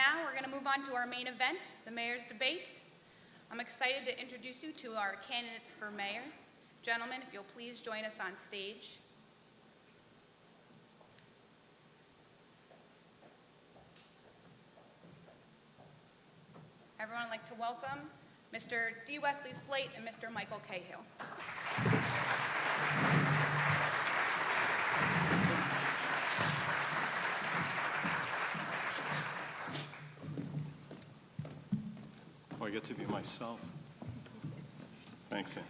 now we're going to move on to our main event, the mayor's debate. I'm excited to introduce you to our candidates for mayor. Gentlemen, if you'll please join us on stage. Everyone, I'd like to welcome Mr. D. Wesley Slate and Mr. Michael Cahill. Oh, I get to be myself. Thanks, Ann.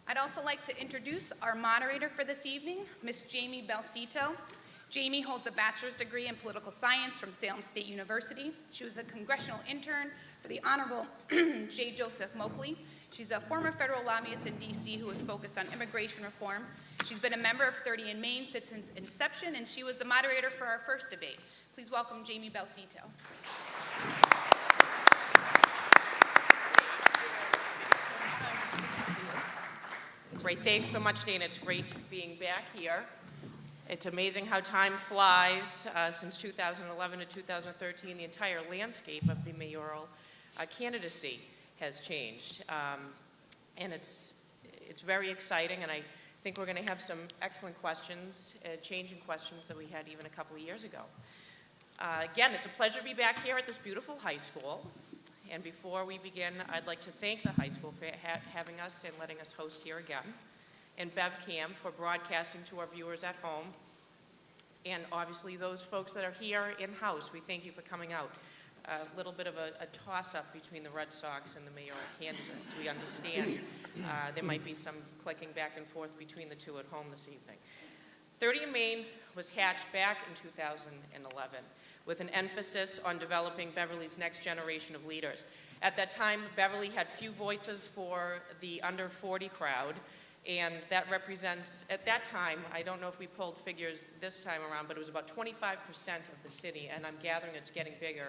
I'd also like to introduce our moderator for this evening, Ms. Jamie Belcito. Jamie holds a bachelor's degree in political science from Salem State University. She was a congressional intern for the Honorable J. Joseph Moakley. She's a former federal lobbyist in D.C. who was focused on immigration reform. She's been a member of 30 in Maine since its inception, and she was the moderator for our first debate. Please welcome Jamie Belcito. Great, thanks so much, Dana. It's great being back here. It's amazing how time flies. Since 2011 to 2013, the entire landscape of the mayoral candidacy has changed. And it's very exciting, and I think we're going to have some excellent questions, changing questions that we had even a couple of years ago. Again, it's a pleasure to be back here at this beautiful high school. And before we begin, I'd like to thank the high school for having us and letting us host here again, and BevCam for broadcasting to our viewers at home, and obviously those folks that are here in-house, we thank you for coming out. A little bit of a toss-up between the Red Sox and the mayoral candidates. We understand there might be some clicking back and forth between the two at home this evening. 30 in Maine was hatched back in 2011 with an emphasis on developing Beverly's next generation of leaders. At that time, Beverly had few voices for the under 40 crowd, and that represents, at that time, I don't know if we pulled figures this time around, but it was about 25% of the city, and I'm gathering it's getting bigger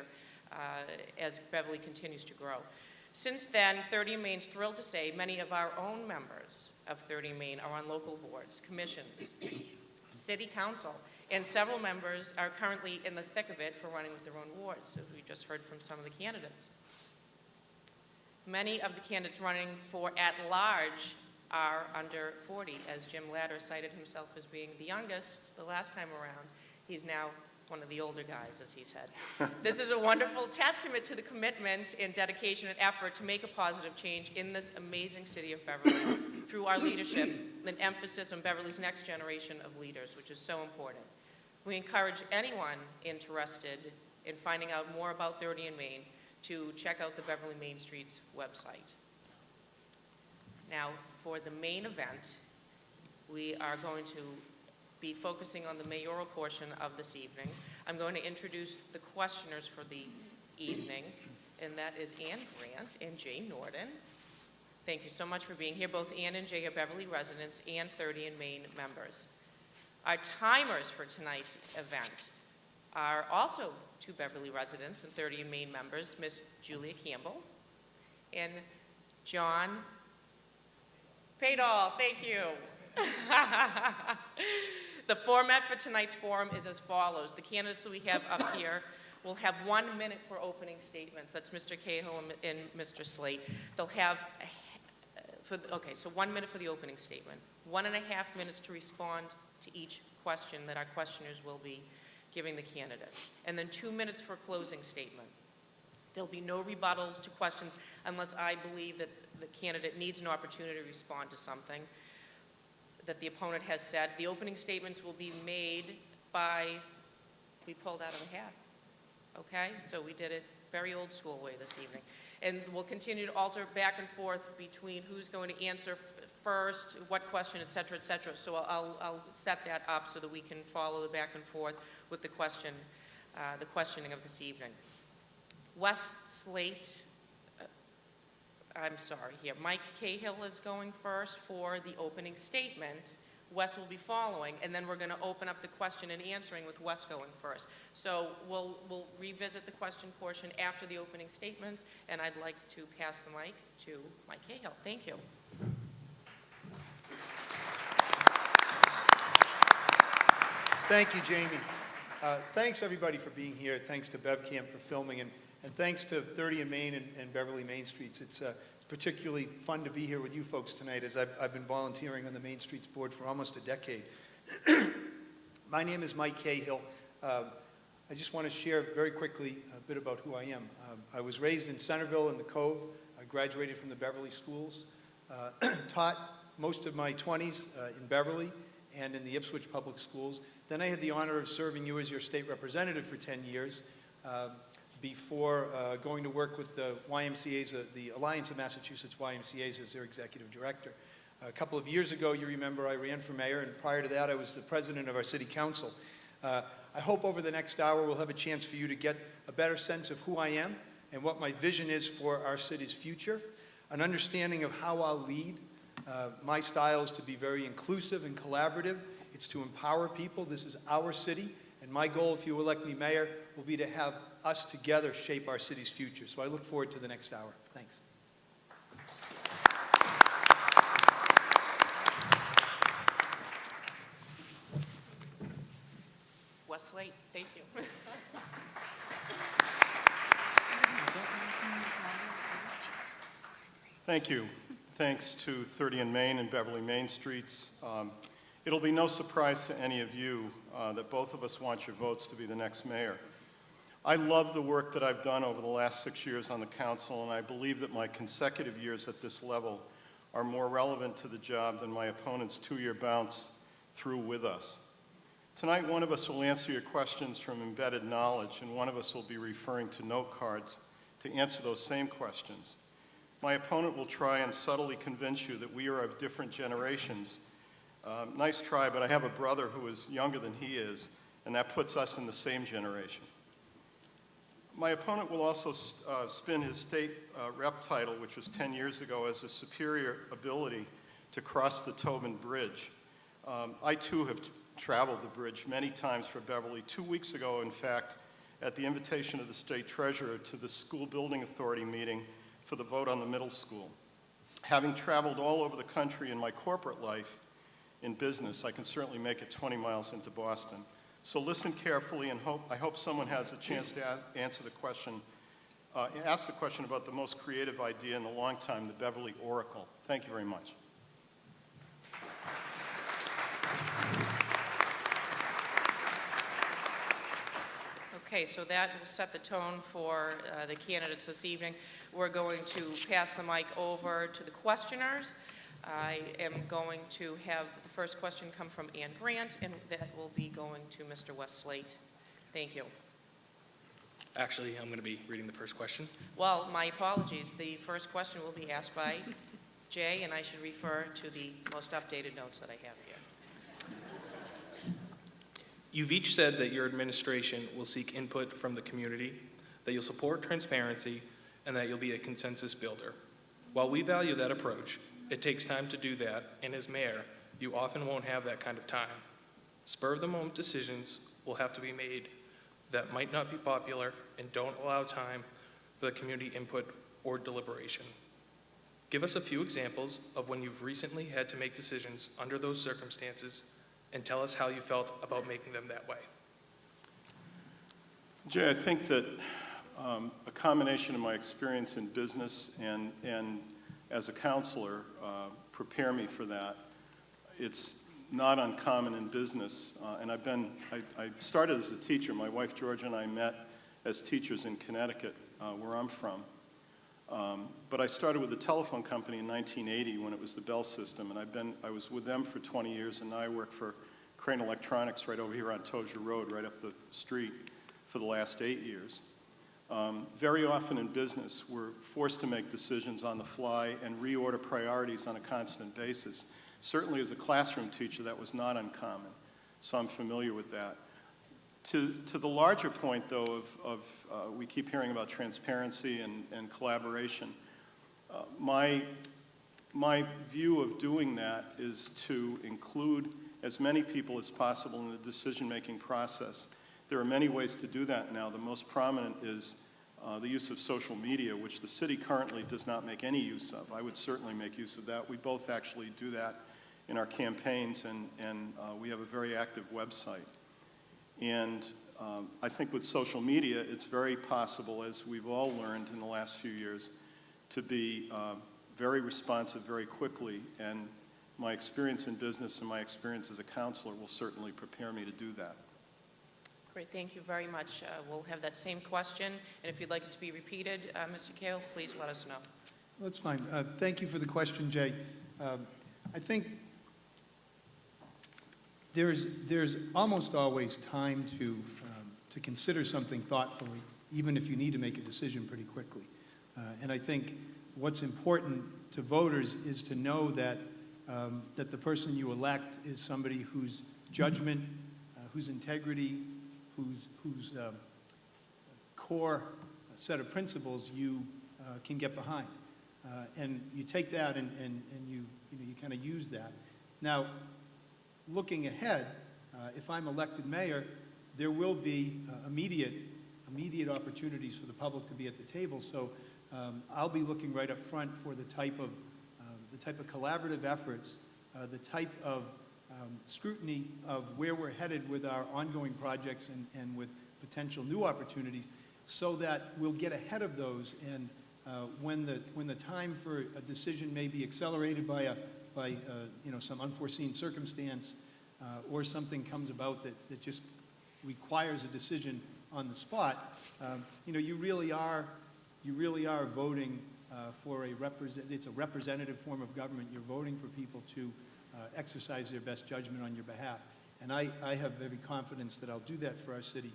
as Beverly continues to grow. Since then, 30 in Maine's thrilled to say many of our own members of 30 in Maine are on local boards, commissions, city council, and several members are currently in the thick of it for running with their own wards, as we just heard from some of the candidates. Many of the candidates running for at-large are under 40, as Jim Latter cited himself as being the youngest the last time around. He's now one of the older guys, as he said. This is a wonderful testament to the commitment and dedication and effort to make a positive change in this amazing city of Beverly through our leadership and emphasis on Beverly's next generation of leaders, which is so important. We encourage anyone interested in finding out more about 30 in Maine to check out the Beverly Main Streets website. Now, for the main event, we are going to be focusing on the mayoral portion of this evening. I'm going to introduce the questioners for the evening, and that is Ann Grant and Jay Norden. Thank you so much for being here. Both Ann and Jay are Beverly residents and 30 in Maine members. Our timers for tonight's event are also two Beverly residents and 30 in Maine members, Miss Julia Campbell and John Paydall. Thank you. The format for tonight's forum is as follows. The candidates that we have up here will have 1 minute for opening statements. That's Mr. Cahill and Mr. Slate. They'll have, so 1 minute for the opening statement, 1.5 minutes to respond to each question that our questioners will be giving the candidates, and then 2 minutes for a closing statement. There'll be no rebuttals to questions unless I believe that the candidate needs an opportunity to respond to something that the opponent has said. The opening statements will be made by, we pulled out of the hat, okay? So we did it very old school way this evening. And we'll continue to alter back and forth between who's going to answer first, what question, et cetera, et cetera. So I'll set that up so that we can follow the back and forth with the questioning of this evening. Wes Slate, Mike Cahill is going first for the opening statement. Wes will be following, and then we're going to open up the question and answering with Wes going first. So we'll revisit the question portion after the opening statements, and I'd like to pass the mic to Mike Cahill. Thank you. Thank you, Jamie. Thanks, everybody, for being here. Thanks to BevCamp for filming, and thanks to 30 and Main and Beverly Main Streets. It's particularly fun to be here with you folks tonight, as I've been volunteering on the Main Streets Board for almost a decade. My name is Mike Cahill. I just want to share very quickly a bit about who I am. I was raised in Centerville in the Cove. I graduated from the Beverly schools, taught most of my 20s in Beverly and in the Ipswich Public Schools. Then I had the honor of serving you as your state representative for 10 years before going to work with the YMCA's, the Alliance of Massachusetts YMCA's, as their executive director. A couple of years ago, you remember, I ran for mayor, and prior to that, I was the president of our city council. I hope over the next hour we'll have a chance for you to get a better sense of who I am and what my vision is for our city's future, an understanding of how I'll lead. My style is to be very inclusive and collaborative. It's to empower people. This is our city, and my goal, if you elect me mayor, will be to have us together shape our city's future. So I look forward to the next hour. Thanks. Westlake, thank you. Thank you. Thanks to 30 and Main and Beverly Main Streets. It'll be no surprise to any of you that both of us want your votes to be the next mayor. I love the work that I've done over the last 6 years on the council, and I believe that my consecutive years at this level are more relevant to the job than my opponent's 2-year bounce through with us. Tonight, one of us will answer your questions from embedded knowledge, and one of us will be referring to note cards to answer those same questions. My opponent will try and subtly convince you that we are of different generations. Nice try, but I have a brother who is younger than he is, and that puts us in the same generation. My opponent will also spin his state rep title, which was 10 years ago, as a superior ability to cross the Tobin Bridge. I too have traveled the bridge many times for Beverly. 2 weeks ago, in fact, at the invitation of the state treasurer to the school building authority meeting for the vote on the middle school. Having traveled all over the country in my corporate life in business, I can certainly make it 20 miles into Boston. So listen carefully, and I hope someone has a chance to ask the question about the most creative idea in a long time, the Beverly Oracle. Thank you very much. Okay, so that will set the tone for the candidates this evening. We're going to pass the mic over to the questioners. I am going to have the first question come from Ann Grant, and that will be going to Mr. Westlake. Thank you. Actually, I'm going to be reading the first question. Well, my apologies. The first question will be asked by Jay, and I should refer to the most updated notes that I have here. You've each said that your administration will seek input from the community, that you'll support transparency, and that you'll be a consensus builder. While we value that approach, it takes time to do that, and as mayor, you often won't have that kind of time. Spur-of-the-moment decisions will have to be made that might not be popular and don't allow time for the community input or deliberation. Give us a few examples of when you've recently had to make decisions under those circumstances, and tell us how you felt about making them that way. Jay, I think that a combination of my experience in business and as a counselor prepare me for that. It's not uncommon in business, and I started as a teacher. My wife Georgia and I met as teachers in Connecticut, where I'm from. But I started with the telephone company in 1980 when it was the Bell system, and I was with them for 20 years, and now I work for Crane Electronics right over here on Tozier Road, right up the street, for the last 8 years. Very often in business, we're forced to make decisions on the fly and reorder priorities on a constant basis. Certainly as a classroom teacher, that was not uncommon, so I'm familiar with that. To the larger point, though, we keep hearing about transparency and collaboration. My view of doing that is to include as many people as possible in the decision-making process. There are many ways to do that now. The most prominent is the use of social media, which the city currently does not make any use of. I would certainly make use of that. We both actually do that in our campaigns, and we have a very active website. And I think with social media, it's very possible, as we've all learned in the last few years, to be very responsive very quickly. And my experience in business and my experience as a counselor will certainly prepare me to do that. Great, thank you very much. We'll have that same question, and if you'd like it to be repeated, Mr. Kale, please let us know. That's fine. Thank you for the question, Jay. I think there's almost always time to consider something thoughtfully, even if you need to make a decision pretty quickly. And I think what's important to voters is to know that that the person you elect is somebody whose judgment, whose integrity, whose core set of principles you can get behind. And you take that and you kind of use that. Now, looking ahead, if I'm elected mayor, there will be immediate opportunities for the public to be at the table. So I'll be looking right up front for the type of collaborative efforts, the type of scrutiny of where we're headed with our ongoing projects and with potential new opportunities, so that we'll get ahead of those. And when the time for a decision may be accelerated by some unforeseen circumstance, or something comes about that just requires a decision on the spot, you really are voting for it's a representative form of government. You're voting for people to exercise their best judgment on your behalf. And I have every confidence that I'll do that for our city.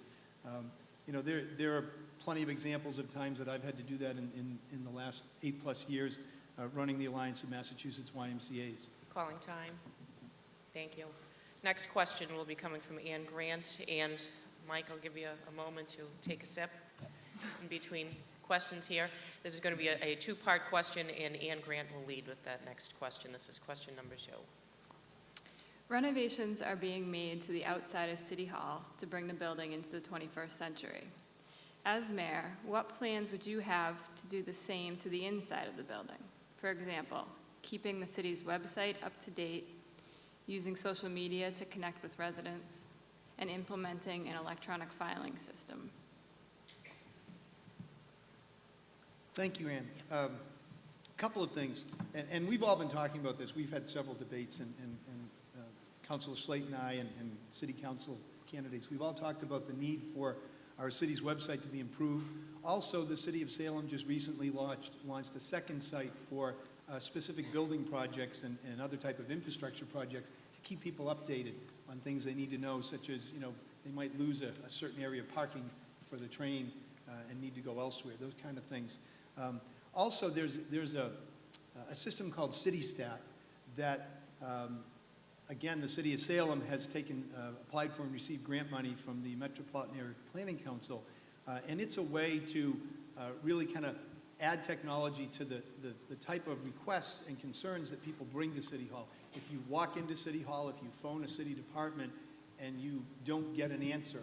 There are plenty of examples of times that I've had to do that in the last 8+ years, running the Alliance of Massachusetts YMCAs. Calling time. Thank you. Next question will be coming from Ann Grant. And Mike, I'll give you a moment to take a sip in between questions here. This is going to be a two-part question, and Ann Grant will lead with that next question. This is question number 2. Renovations are being made to the outside of City Hall to bring the building into the 21st century. As mayor, what plans would you have to do the same to the inside of the building? For example, keeping the city's website up to date, using social media to connect with residents, and implementing an electronic filing system. Thank you, Ann. A couple of things, and we've all been talking about this. We've had several debates, and Councilor Slate and I and city council candidates, we've all talked about the need for our city's website to be improved. Also, the city of Salem just recently launched a second site for specific building projects and other type of infrastructure projects to keep people updated on things they need to know, such as, they might lose a certain area of parking for the train and need to go elsewhere, those kind of things. Also, there's a system called CityStat that, again, the city of Salem has applied for and received grant money from the Metropolitan Area Planning Council, and it's a way to really kind of add technology to the type of requests and concerns that people bring to City Hall. If you walk into City Hall, if you phone a city department and you don't get an answer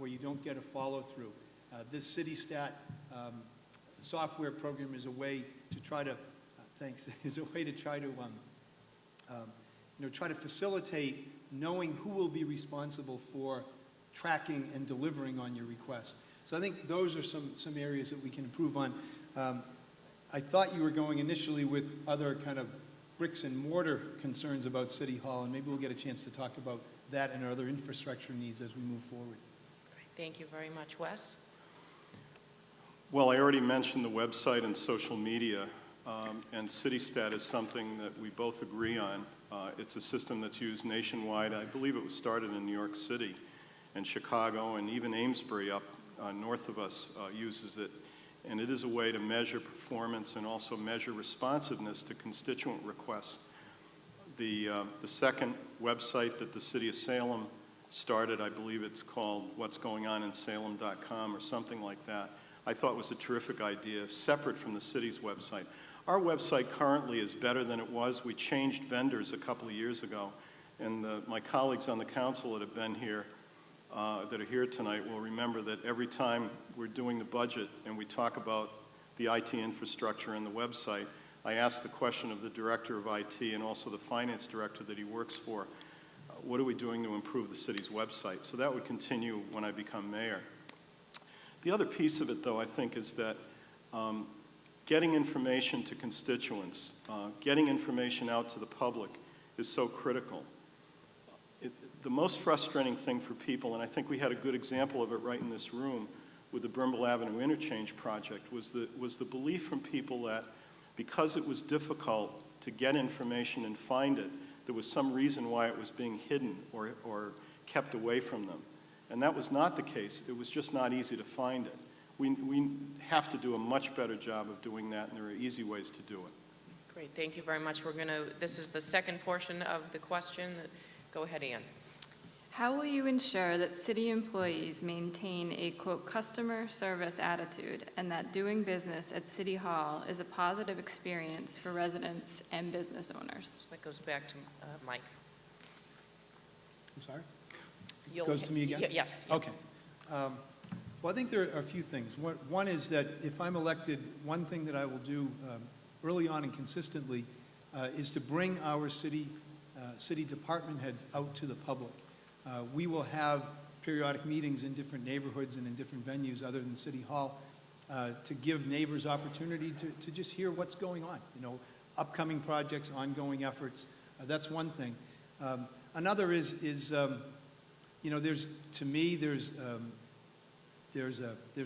or you don't get a follow-through, this CityStat software program is a way to try to, try to facilitate knowing who will be responsible for tracking and delivering on your request. So I think those are some areas that we can improve on. I thought you were going initially with other kind of bricks and mortar concerns about City Hall, and maybe we'll get a chance to talk about that and our other infrastructure needs as we move forward. Thank you very much. Wes? Well, I already mentioned the website and social media, and CityStat is something that we both agree on. It's a system that's used nationwide. I believe it was started in New York City, and Chicago, and even Amesbury up north of us uses it. And it is a way to measure performance and also measure responsiveness to constituent requests. The second website that the city of Salem started, I believe it's called what'sgoingoninsalem.com or something like that, I thought was a terrific idea, separate from the city's website. Our website currently is better than it was. We changed vendors a couple of years ago, and my colleagues on the council that have been here, that are here tonight, will remember that every time we're doing the budget and we talk about the IT infrastructure and the website, I ask the question of the director of IT and also the finance director that he works for, what are we doing to improve the city's website? So that would continue when I become mayor. The other piece of it, though, I think, is that getting information to constituents, getting information out to the public is so critical. The most frustrating thing for people, and I think we had a good example of it right in this room with the Brimble Avenue Interchange project, was the belief from people that because it was difficult to get information and find it, there was some reason why it was being hidden or kept away from them. And that was not the case. It was just not easy to find it. We have to do a much better job of doing that, and there are easy ways to do it. Great, thank you very much. This is the second portion of the question. Go ahead, Ann. How will you ensure that city employees maintain a, quote, customer service attitude and that doing business at City Hall is a positive experience for residents and business owners? So that goes back to Mike. I'm sorry? You'll- Goes to me again? Yes. Okay. Well, I think there are a few things. One is that if I'm elected, one thing that I will do early on and consistently is to bring our city department heads out to the public. We will have periodic meetings in different neighborhoods and in different venues other than City Hall to give neighbors opportunity to just hear what's going on, upcoming projects, ongoing efforts. That's one thing. Another is there's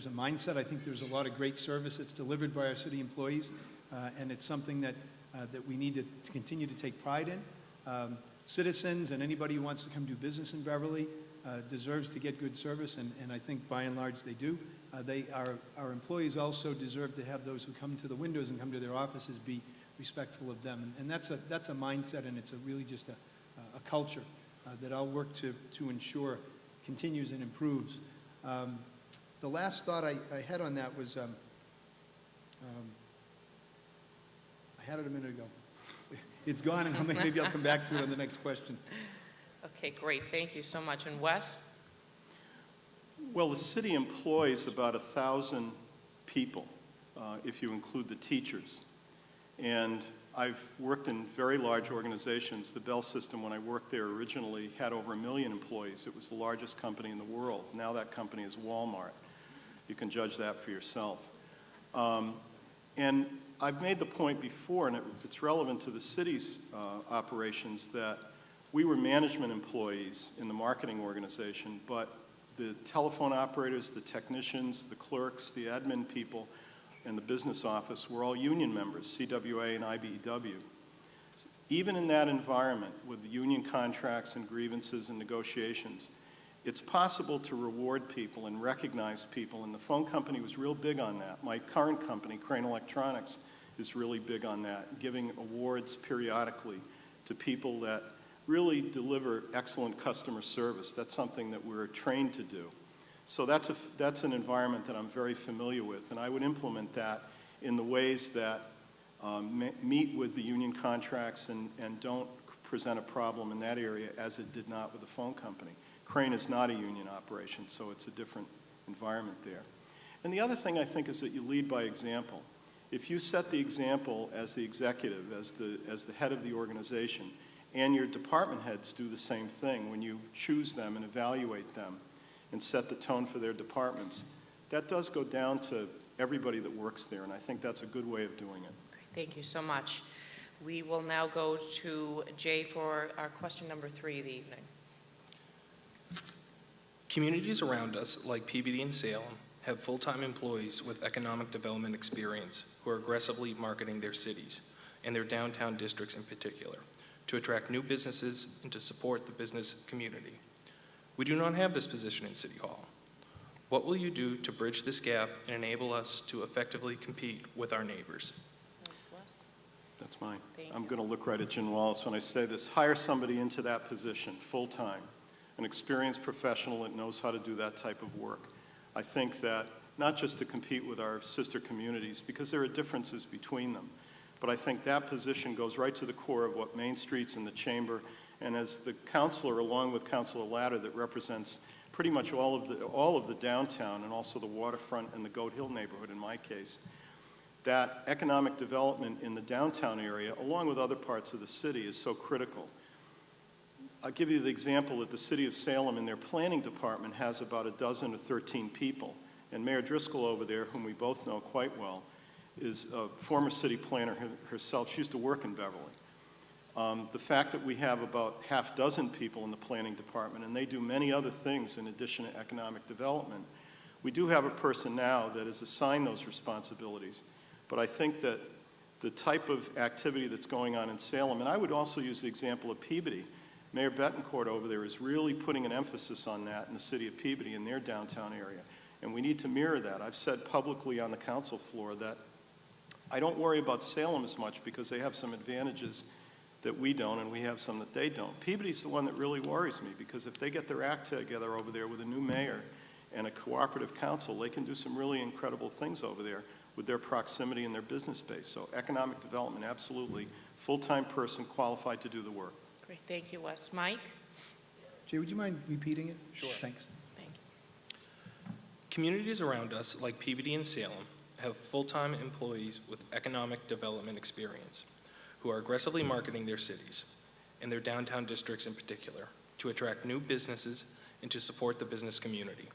a mindset. I think there's a lot of great service that's delivered by our city employees, and it's something that we need to continue to take pride in. Citizens and anybody who wants to come do business in Beverly deserves to get good service, and I think by and large they do. Our employees also deserve to have those who come to the windows and come to their offices be respectful of them, and that's a mindset, and it's really just a culture that I'll work to ensure continues and improves. The last thought I had on that was, I had it a minute ago. It's gone, and maybe I'll come back to it on the next question. Okay, great. Thank you so much. And Wes? Well, the city employs about 1,000 people, if you include the teachers. And I've worked in very large organizations. The Bell System, when I worked there originally, had over 1 million employees. It was the largest company in the world. Now that company is Walmart. You can judge that for yourself. And I've made the point before, and it's relevant to the city's operations, that we were management employees in the marketing organization, but the telephone operators, the technicians, the clerks, the admin people, and the business office were all union members, CWA and IBEW. Even in that environment, with the union contracts and grievances and negotiations, it's possible to reward people and recognize people, and the phone company was real big on that. My current company, Crane Electronics, is really big on that, giving awards periodically to people that really deliver excellent customer service. That's something that we're trained to do. So that's an environment that I'm very familiar with, and I would implement that in the ways that meet with the union contracts and don't present a problem in that area as it did not with the phone company. Crane is not a union operation, so it's a different environment there. And the other thing I think is that you lead by example. If you set the example as the executive, as the head of the organization, and your department heads do the same thing when you choose them and evaluate them and set the tone for their departments, that does go down to everybody that works there, and I think that's a good way of doing it. Thank you so much. We will now go to Jay for our question number 3 of the evening. Communities around us, like PBD and Salem, have full-time employees with economic development experience who are aggressively marketing their cities, and their downtown districts in particular, to attract new businesses and to support the business community. We do not have this position in City Hall. What will you do to bridge this gap and enable us to effectively compete with our neighbors? Wes? That's mine. Thank I'm you. going to look right at Jen Wallace when I say this. Hire somebody into that position, full-time, an experienced professional that knows how to do that type of work. I think that not just to compete with our sister communities, because there are differences between them, but I think that position goes right to the core of what Main Street's and the Chamber, and as the counselor, along with Councilor Latter, that represents pretty much all of the downtown and also the waterfront and the Goat Hill neighborhood in my case, that economic development in the downtown area, along with other parts of the city, is so critical. I'll give you the example that the city of Salem in their planning department has about a dozen or 13 people. And Mayor Driscoll over there, whom we both know quite well, is a former city planner herself. She used to work in Beverly. The fact that we have about half dozen people in the planning department, and they do many other things in addition to economic development. We do have a person now that is assigned those responsibilities. But I think that the type of activity that's going on in Salem, and I would also use the example of Peabody. Mayor Betancourt over there is really putting an emphasis on that in the city of Peabody in their downtown area. And we need to mirror that. I've said publicly on the council floor that I don't worry about Salem as much because they have some advantages that we don't, and we have some that they don't. Peabody's the one that really worries me because if they get their act together over there with a new mayor and a cooperative council, they can do some really incredible things over there with their proximity and their business base. So economic development, absolutely. Full-time person qualified to do the work. Great, thank you, Wes. Mike? Jay, would you mind repeating it? Sure. Thanks. Thank you. Communities around us, like Peabody and Salem, have full-time employees with economic development experience who are aggressively marketing their cities, and their downtown districts in particular, to attract new businesses and to support the business community.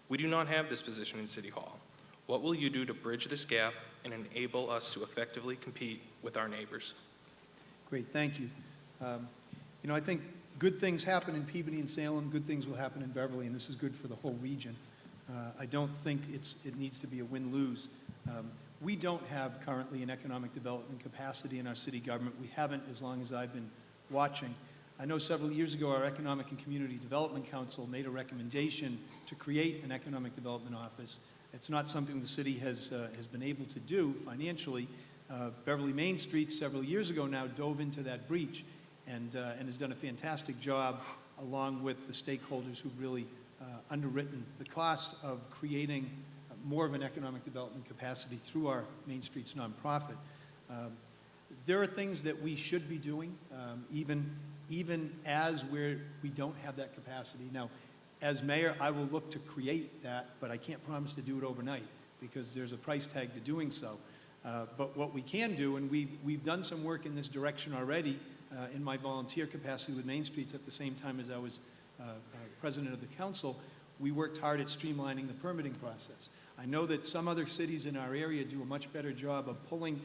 We do not have this position in City Hall. What will you do to bridge this gap and enable us to effectively compete with our neighbors? Great, thank you. I think good things happen in Peabody and Salem, good things will happen in Beverly, and this is good for the whole region. I don't think it needs to be a win-lose. We don't have currently an economic development capacity in our city government. We haven't as long as I've been watching. I know several years ago our Economic and Community Development Council made a recommendation to create an economic development office. It's not something the city has been able to do financially. Beverly Main Street several years ago now dove into that breach and has done a fantastic job along with the stakeholders who've really underwritten the cost of creating more of an economic development capacity through our Main Streets nonprofit. There are things that we should be doing, even as we don't have that capacity. Now, as mayor, I will look to create that, but I can't promise to do it overnight because there's a price tag to doing so. But what we can do, and we've done some work in this direction already in my volunteer capacity with Main Streets at the same time as I was president of the council, we worked hard at streamlining the permitting process. I know that some other cities in our area do a much better job of pulling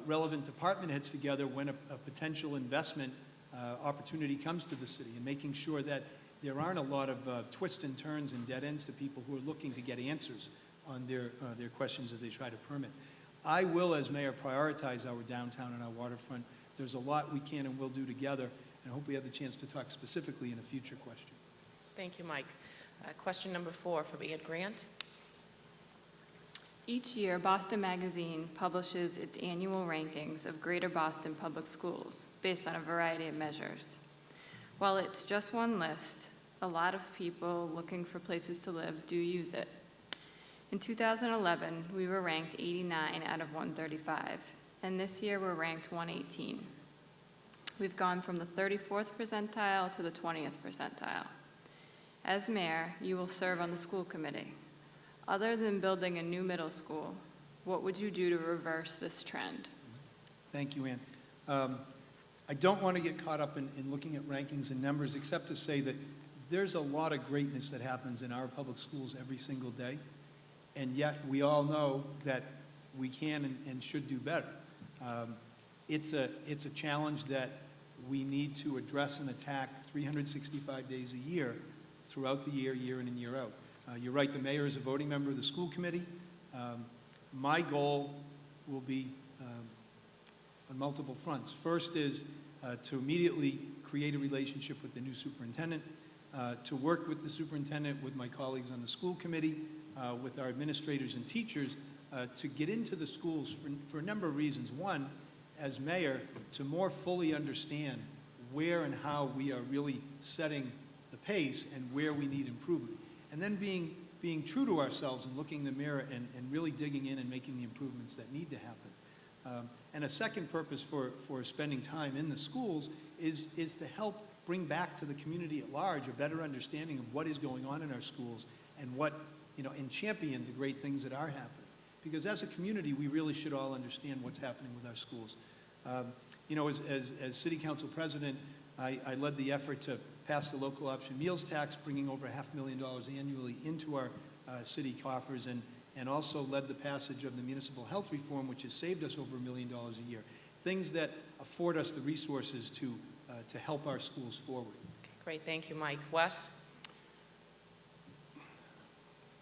relevant department heads together when a potential investment opportunity comes to the city and making sure that there aren't a lot of twists and turns and dead ends to people who are looking to get answers on their questions as they try to permit. I will, as mayor, prioritize our downtown and our waterfront. There's a lot we can and will do together, and I hope we have the chance to talk specifically in a future question. Thank you, Mike. Question number 4 from Ed Grant. Each year, Boston Magazine publishes its annual rankings of Greater Boston public schools based on a variety of measures. While it's just one list, a lot of people looking for places to live do use it. In 2011, we were ranked 89 out of 135, and this year we're ranked 118. We've gone from the 34th percentile to the 20th percentile. As mayor, you will serve on the school committee. Other than building a new middle school, what would you do to reverse this trend? Thank you, Ann. I don't want to get caught up in looking at rankings and numbers, except to say that there's a lot of greatness that happens in our public schools every single day, and yet we all know that we can and should do better. It's a challenge that we need to address and attack 365 days a year, throughout the year in and year out. You're right, the mayor is a voting member of the school committee. My goal will be on multiple fronts. First is to immediately create a relationship with the new superintendent, to work with the superintendent, with my colleagues on the school committee, with our administrators and teachers, to get into the schools for a number of reasons. One, as mayor, to more fully understand where and how we are really setting the pace and where we need improvement. And then being true to ourselves and looking in the mirror and really digging in and making the improvements that need to happen. And a second purpose for spending time in the schools is to help bring back to the community at large a better understanding of what is going on in our schools and and champion the great things that are happening. Because as a community, we really should all understand what's happening with our schools. As city council president, I led the effort to pass the local option meals tax, bringing over $500,000 annually into our city coffers, and also led the passage of the municipal health reform, which has saved us over $1 million a year. Things that afford us the resources to help our schools forward. Okay, great, thank you, Mike. Wes?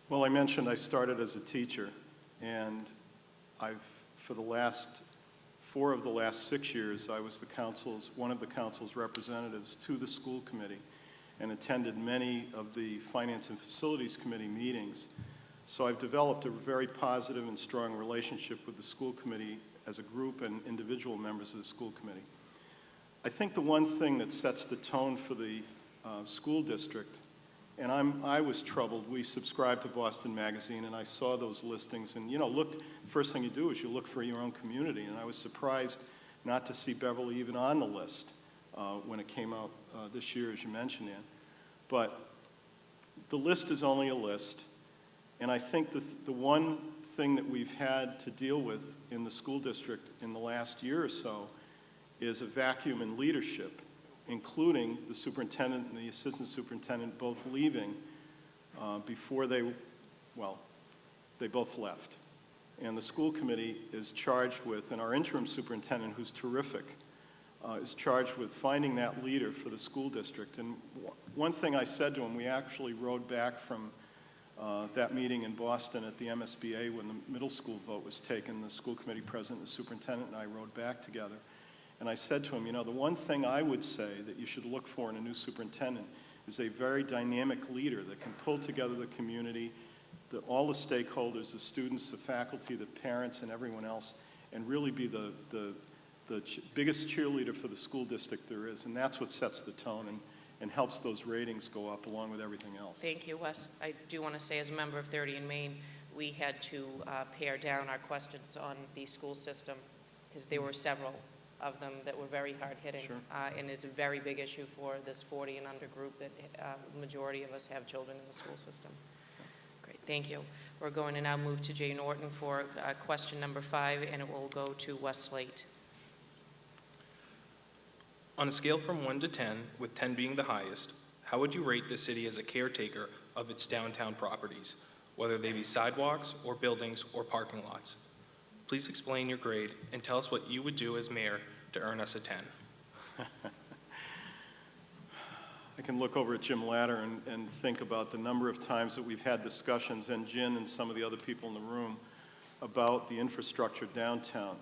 Well, I mentioned I started as a teacher, and for the last 4 of the last 6 years, I was one of the council's representatives to the school committee and attended many of the Finance and Facilities Committee meetings. So I've developed a very positive and strong relationship with the school committee as a group and individual members of the school committee. I think the one thing that sets the tone for the school district, and I was troubled. We subscribed to Boston Magazine, and I saw those listings, and first thing you do is you look for your own community, and I was surprised not to see Beverly even on the list when it came out this year, as you mentioned, Ann. But the list is only a list, and I think the one thing that we've had to deal with in the school district in the last year or so is a vacuum in leadership, including the superintendent and the assistant superintendent both leaving before they both left. And the school committee is charged with, and our interim superintendent, who's terrific, is charged with finding that leader for the school district. And one thing I said to him, we actually rode back from that meeting in Boston at the MSBA when the middle school vote was taken. The school committee president and the superintendent and I rode back together. And I said to him, the one thing I would say that you should look for in a new superintendent is a very dynamic leader that can pull together the community, all the stakeholders, the students, the faculty, the parents, and everyone else, and really be the biggest cheerleader for the school district there is. And that's what sets the tone and helps those ratings go up along with everything else. Thank you, Wes. I do want to say, as a member of 30 in Maine, we had to pare down our questions on the school system because there were several of them that were very hard-hitting. Sure. And is a very big issue for this 40 and under group that the majority of us have children in the school system. Great, thank you. We're going to now move to Jay Norton for question number 5, and it will go to Wes Slate. On a scale from 1 to 10, with 10 being the highest, how would you rate the city as a caretaker of its downtown properties, whether they be sidewalks or buildings or parking lots? Please explain your grade and tell us what you would do as mayor to earn us a 10. I can look over at Jim Latter and think about the number of times that we've had discussions, and Jen and some of the other people in the room, about the infrastructure downtown.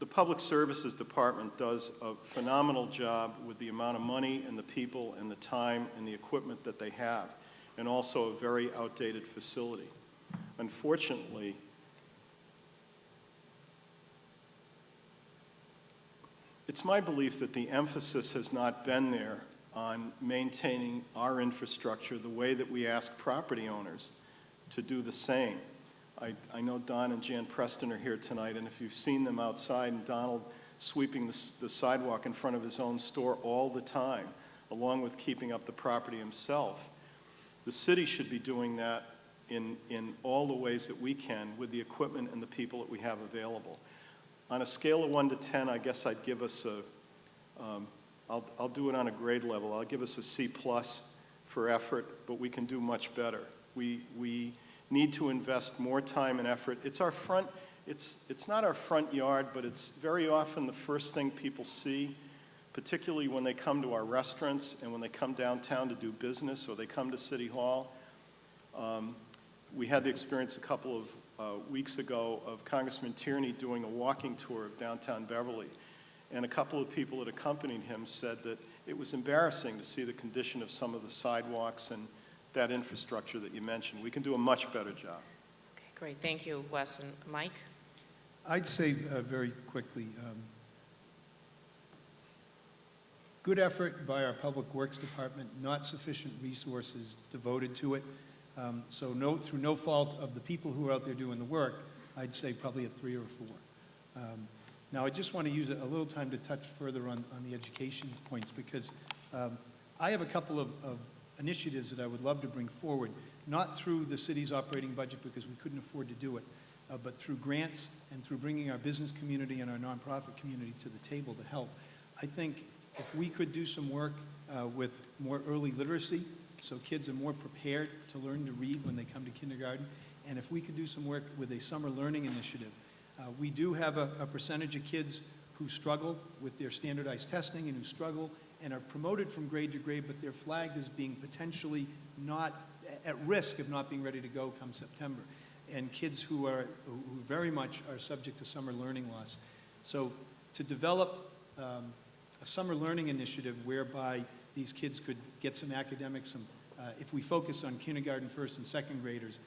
The Public Services Department does a phenomenal job with the amount of money and the people and the time and the equipment that they have, and also a very outdated facility. Unfortunately, it's my belief that the emphasis has not been there on maintaining our infrastructure the way that we ask property owners to do the same. I know Don and Jan Preston are here tonight, and if you've seen them outside, and Donald sweeping the sidewalk in front of his own store all the time, along with keeping up the property himself, the city should be doing that in all the ways that we can with the equipment and the people that we have available. On a scale of 1 to 10, I guess I'd give us I'll do it on a grade level. I'll give us a C+ for effort, but we can do much better. We need to invest more time and effort. It's not our front yard, but it's very often the first thing people see, particularly when they come to our restaurants and when they come downtown to do business or they come to City Hall. We had the experience a couple of weeks ago of Congressman Tierney doing a walking tour of downtown Beverly, and a couple of people that accompanied him said that it was embarrassing to see the condition of some of the sidewalks and that infrastructure that you mentioned. We can do a much better job. Okay, great. Thank you, Wes. And Mike? I'd say very quickly, good effort by our Public Works Department, not sufficient resources devoted to it. So through no fault of the people who are out there doing the work, I'd say probably a 3 or a 4. Now, I just want to use a little time to touch further on the education points, because I have a couple of initiatives that I would love to bring forward, not through the city's operating budget because we couldn't afford to do it, but through grants and through bringing our business community and our nonprofit community to the table to help. I think if we could do some work with more early literacy, so kids are more prepared to learn to read when they come to kindergarten, and if we could do some work with a summer learning initiative. We do have a percentage of kids who struggle with their standardized testing and who struggle and are promoted from grade to grade, but they're flagged as being potentially not at risk of not being ready to go come September. And kids who very much are subject to summer learning loss. So to develop a summer learning initiative whereby these kids could get some academics, if we focus on kindergarten, first and second graders,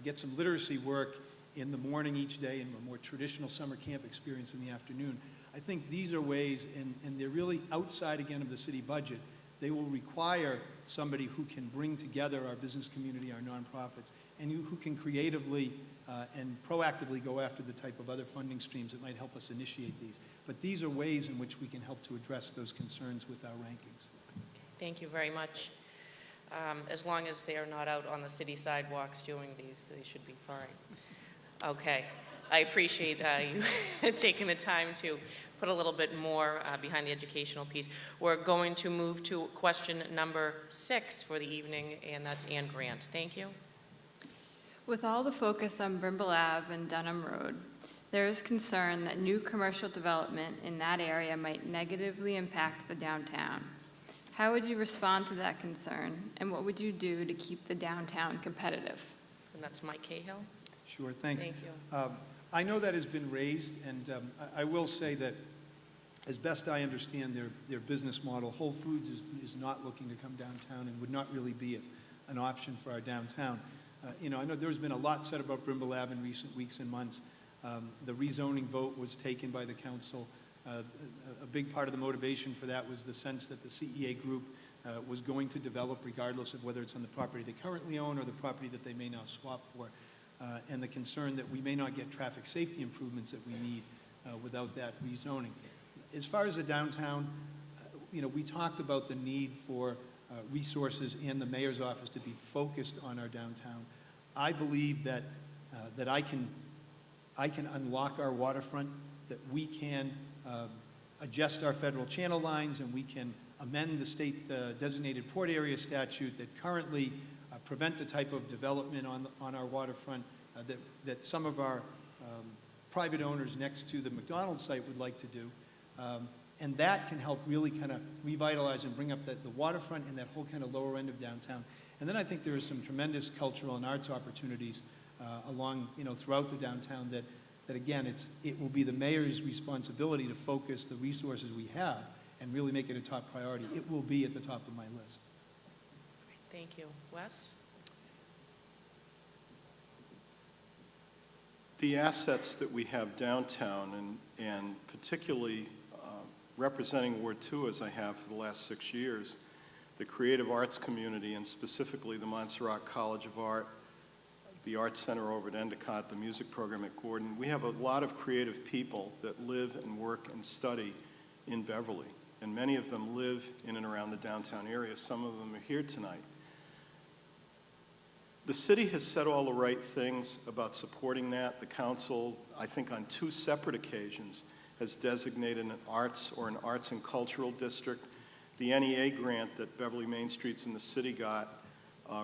get some literacy work in the morning each day and a more traditional summer camp experience in the afternoon. I think these are ways, and they're really outside again of the city budget. They will require somebody who can bring together our business community, our nonprofits, and who can creatively and proactively go after the type of other funding streams that might help us initiate these. But these are ways in which we can help to address those concerns with our rankings. Thank you very much. As long as they are not out on the city sidewalks doing these, they should be fine. Okay. I appreciate you taking the time to put a little bit more behind the educational piece. We're going to move to question number 6 for the evening, and that's Ann Grant. Thank you. With all the focus on Brimble Ave and Dunham Road, there is concern that new commercial development in that area might negatively impact the downtown. How would you respond to that concern, and what would you do to keep the downtown competitive? And that's Mike Cahill. Sure, thanks. Thank you. I know that has been raised, and I will say that as best I understand their business model, Whole Foods is not looking to come downtown and would not really be an option for our downtown. I know there's been a lot said about Brimble Ave in recent weeks and months. The rezoning vote was taken by the council. A big part of the motivation for that was the sense that the CEA group was going to develop regardless of whether it's on the property they currently own or the property that they may now swap for. And the concern that we may not get traffic safety improvements that we need without that rezoning. As far as the downtown, we talked about the need for resources in the mayor's office to be focused on our downtown. I believe that I can unlock our waterfront, that we can adjust our federal channel lines, and we can amend the state designated port area statute that currently prevent the type of development on our waterfront that some of our private owners next to the McDonald's site would like to do. And that can help really kind of revitalize and bring up the waterfront and that whole kind of lower end of downtown. And then I think there is some tremendous cultural and arts opportunities along, throughout the downtown that again, it will be the mayor's responsibility to focus the resources we have and really make it a top priority. It will be at the top of my list. Thank you. Wes? The assets that we have downtown, and particularly representing Ward 2 as I have for the last 6 years, the creative arts community, and specifically the Montserrat College of Art, the Arts Center over at Endicott, the music program at Gordon. We have a lot of creative people that live and work and study in Beverly, and many of them live in and around the downtown area. Some of them are here tonight. The city has said all the right things about supporting that. The council, I think on 2 separate occasions, has designated an arts or an arts and cultural district. The NEA grant that Beverly Main Streets in the city got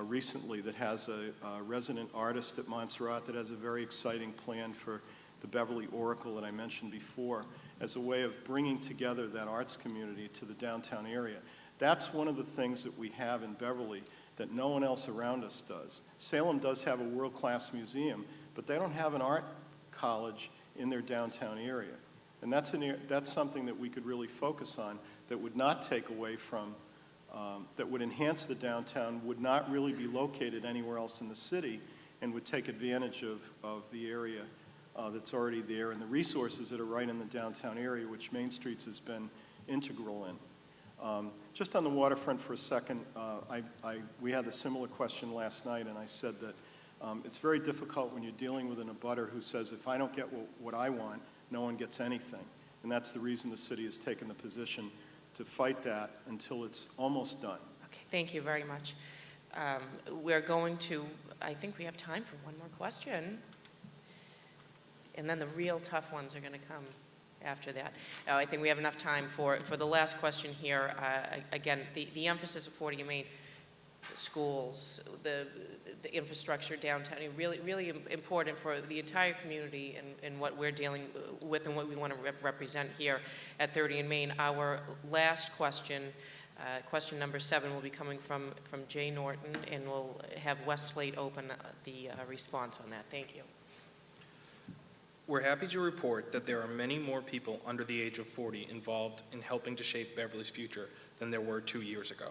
recently that has a resident artist at Montserrat that has a very exciting plan for the Beverly Oracle that I mentioned before as a way of bringing together that arts community to the downtown area. That's one of the things that we have in Beverly that no one else around us does. Salem does have a world-class museum, but they don't have an art college in their downtown area. And that's something that we could really focus on that would not take away from, that would enhance the downtown, would not really be located anywhere else in the city, and would take advantage of the area that's already there and the resources that are right in the downtown area, which Main Streets has been integral in. Just on the waterfront for a second, we had a similar question last night, and I said that it's very difficult when you're dealing with an abutter who says, if I don't get what I want, no one gets anything. And that's the reason the city has taken the position to fight that until it's almost done. Okay, thank you very much. We're going to, I think we have time for one more question. and then the real tough ones are going to come after that. I think we have enough time for the last question here. Again, the emphasis of 40 Main, the schools, the infrastructure downtown, really, really important for the entire community and what we're dealing with and what we want to represent here at 30 and Main. Our last question, question number 7, will be coming from Jay Norton, and we'll have Wes Slate open the response on that. Thank you. We're happy to report that there are many more people under the age of 40 involved in helping to shape Beverly's future than there were 2 years ago.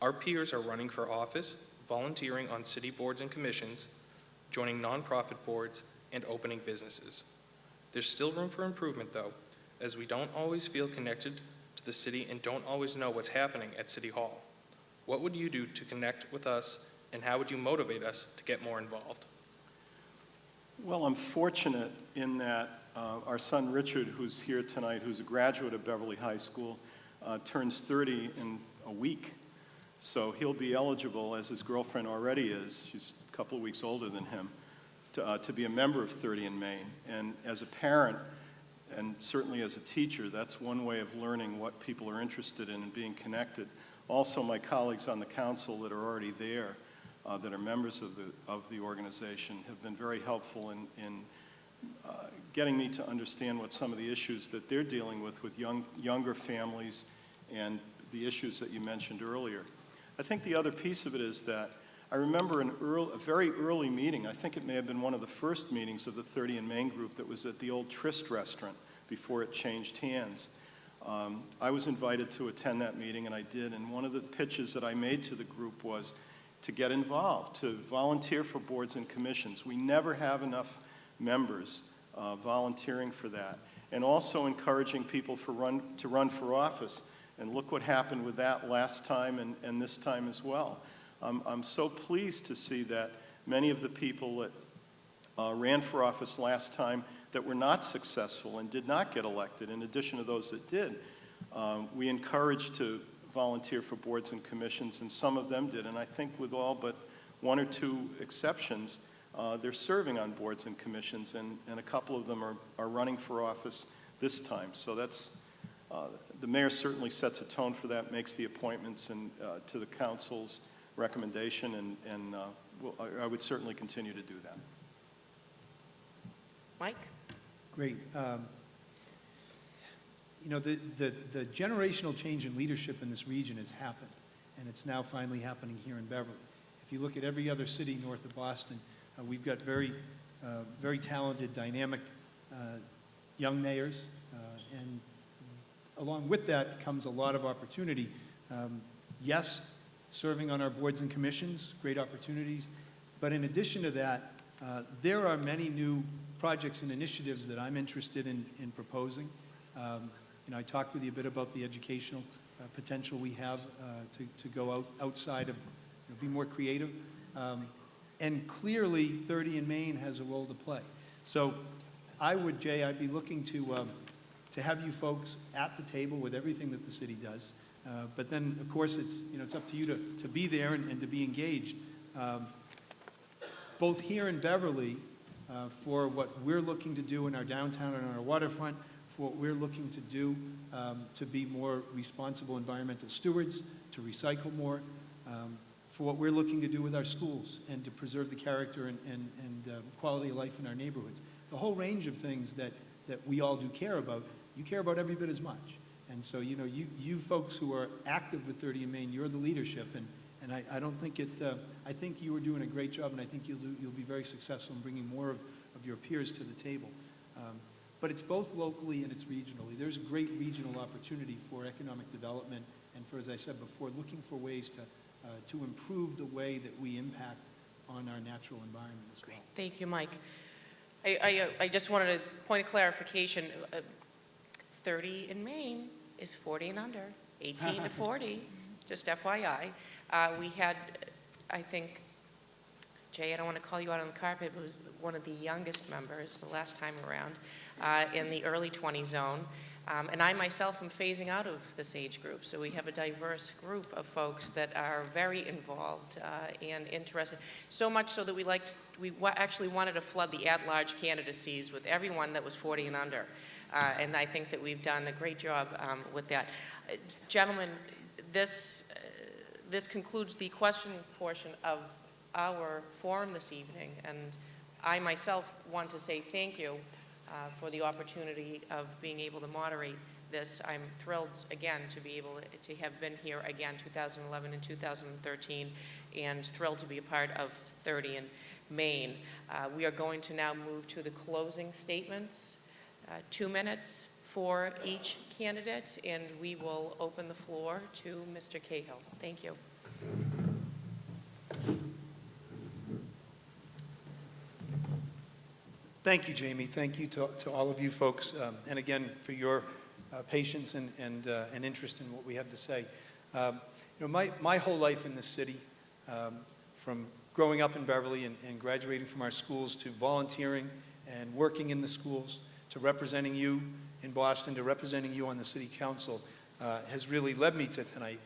Our peers are running for office, volunteering on city boards and commissions, joining nonprofit boards, and opening businesses. There's still room for improvement, though, as we don't always feel connected to the city and don't always know what's happening at City Hall. What would you do to connect with us, and how would you motivate us to get more involved? Well, I'm fortunate in that our son Richard, who's here tonight, who's a graduate of Beverly High School, turns 30 in a week. So he'll be eligible, as his girlfriend already is, she's a couple of weeks older than him, to be a member of 30 in Maine. And as a parent, and certainly as a teacher, that's one way of learning what people are interested in and being connected. Also, my colleagues on the council that are already there, that are members of the organization, have been very helpful in getting me to understand what some of the issues that they're dealing with younger families and the issues that you mentioned earlier. I think the other piece of it is that I remember a very early meeting. I think it may have been one of the first meetings of the 30 in Main group that was at the old Tryst restaurant before it changed hands. I was invited to attend that meeting, and I did. And one of the pitches that I made to the group was to get involved, to volunteer for boards and commissions. We never have enough members volunteering for that. And also encouraging people to run for office. And look what happened with that last time and this time as well. I'm so pleased to see that many of the people that ran for office last time that were not successful and did not get elected, in addition to those that did, we encouraged to volunteer for boards and commissions, and some of them did. And I think with all but 1 or 2 exceptions, they're serving on boards and commissions, and a couple of them are running for office this time. So that's the mayor certainly sets a tone for that, makes the appointments and to the council's recommendation, and I would certainly continue to do that. Mike? Great. You know, the generational change in leadership in this region has happened, and it's now finally happening here in Beverly. If you look at every other city north of Boston, we've got very talented, dynamic young mayors, and along with that comes a lot of opportunity. Yes, serving on our boards and commissions, great opportunities, but in addition to that, there are many new projects and initiatives that I'm interested in proposing. You know, I talked with you a bit about the educational potential we have to go outside of, be more creative. And clearly, 30 in Maine has a role to play. So Jay, I'd be looking to have you folks at the table with everything that the city does. But then, of course, it's up to you to be there and to be engaged. Both here in Beverly, for what we're looking to do in our downtown and on our waterfront, for what we're looking to do to be more responsible environmental stewards, to recycle more, for what we're looking to do with our schools and to preserve the character and quality of life in our neighborhoods. The whole range of things that we all do care about, you care about every bit as much. And so, you know, you folks who are active with 30 in Maine, you're the leadership, and I don't think I think you are doing a great job, and I think you'll be very successful in bringing more of your peers to the table. But it's both locally and it's regionally. There's great regional opportunity for economic development and for, as I said before, looking for ways to improve the way that we impact on our natural environment as well. Thank you, Mike. I just wanted a point of clarification. 30 in Maine is 40 and under, 18 to 40, just FYI. We had, I think, Jay, I don't want to call you out on the carpet, but was one of the youngest members the last time around in the early 20 zone. And I myself am phasing out of this age group, so we have a diverse group of folks that are very involved and interested. So much so that actually wanted to flood the at-large candidacies with everyone that was 40 and under. And I think that we've done a great job with that. Gentlemen, this concludes the question portion of our forum this evening, and I myself want to say thank you for the opportunity of being able to moderate this. I'm thrilled, again, to be able to have been here again 2011 and 2013, and thrilled to be a part of 30 in Maine. We are going to now move to the closing statements. 2 minutes for each candidate, and we will open the floor to Mr. Cahill. Thank you. Thank you, Jamie. Thank you to all of you folks, and again, for your patience and interest in what we have to say. My whole life in this city, from growing up in Beverly and graduating from our schools to volunteering and working in the schools, to representing you in Boston, to representing you on the city council, has really led me to tonight.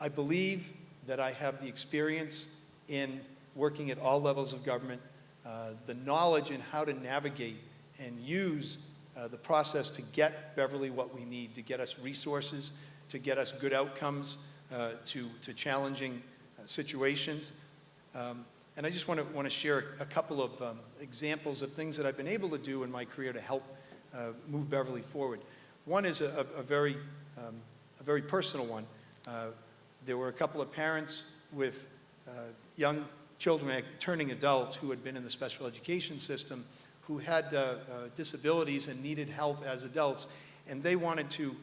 I believe that I have the experience in working at all levels of government, the knowledge in how to navigate and use the process to get Beverly what we need, to get us resources, to get us good outcomes to challenging situations. And I just want to share a couple of examples of things that I've been able to do in my career to help move Beverly forward. One is a very personal one. There were a couple of parents with young children turning adults who had been in the special education system who had disabilities and needed help as adults, and they wanted to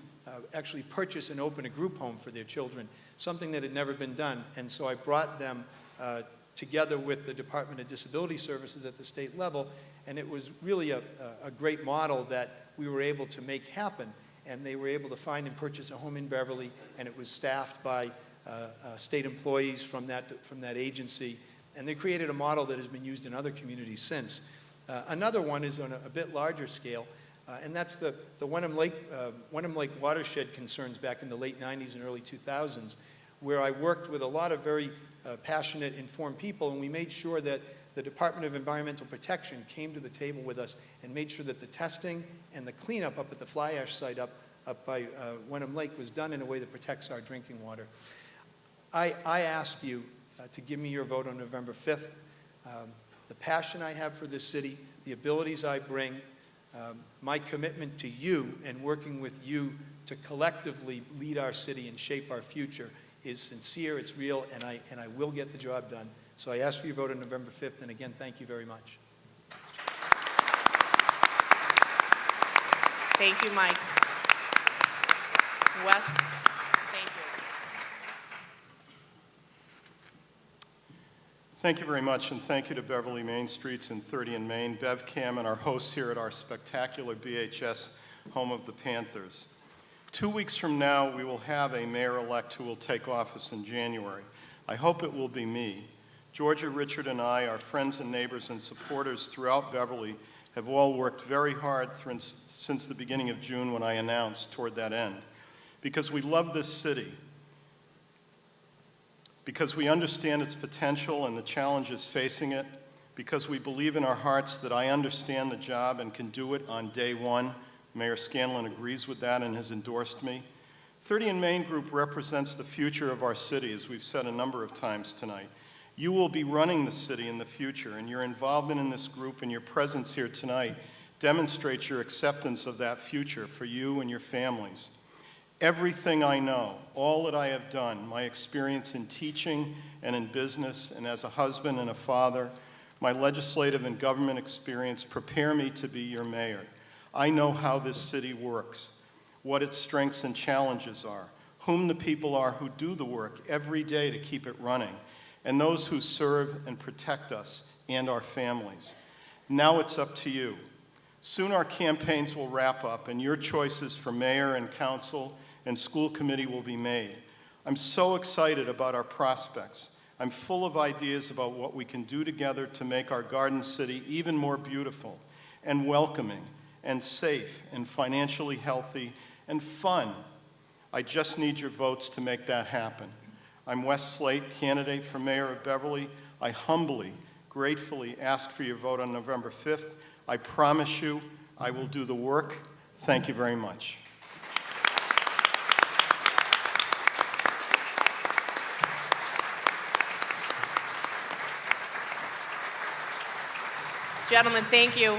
actually purchase and open a group home for their children, something that had never been done. And so I brought them together with the Department of Disability Services at the state level, and it was really a great model that we were able to make happen. And they were able to find and purchase a home in Beverly, and it was staffed by state employees from that agency. And they created a model that has been used in other communities since. Another one is on a bit larger scale, and that's the Wenham Lake watershed concerns back in the late 90s and early 2000s, where I worked with a lot of very passionate, informed people, and we made sure that the Department of Environmental Protection came to the table with us and made sure that the testing and the cleanup up at the fly ash site up by Wenham Lake was done in a way that protects our drinking water. I ask you to give me your vote on November 5th. The passion I have for this city, the abilities I bring, my commitment to you and working with you to collectively lead our city and shape our future is sincere, it's real, and I will get the job done. So I ask for your vote on November 5th, and again, thank you very much. Thank you, Mike. Wes, thank you. Thank you very much, and thank you to Beverly Main Streets and 30 in Maine, BevCam, and our hosts here at our spectacular BHS home of the Panthers. 2 weeks from now, we will have a mayor-elect who will take office in January. I hope it will be me. Georgia, Richard, and I, our friends and neighbors and supporters throughout Beverly, have all worked very hard since the beginning of June when I announced toward that end. Because we love this city, because we understand its potential and the challenges facing it, because we believe in our hearts that I understand the job and can do it on day one. Mayor Scanlon agrees with that and has endorsed me. 30 in Maine Group represents the future of our city, as we've said a number of times tonight. You will be running the city in the future, and your involvement in this group and your presence here tonight demonstrates your acceptance of that future for you and your families. Everything I know, all that I have done, my experience in teaching and in business and as a husband and a father, my legislative and government experience prepare me to be your mayor. I know how this city works, what its strengths and challenges are, whom the people are who do the work every day to keep it running, and those who serve and protect us and our families. Now it's up to you. Soon our campaigns will wrap up, and your choices for mayor and council and school committee will be made. I'm so excited about our prospects. I'm full of ideas about what we can do together to make our Garden City even more beautiful and welcoming and safe and financially healthy and fun. I just need your votes to make that happen. I'm Wes Slate, candidate for mayor of Beverly. I humbly, gratefully ask for your vote on November 5th. I promise you I will do the work. Thank you very much. Gentlemen, thank you.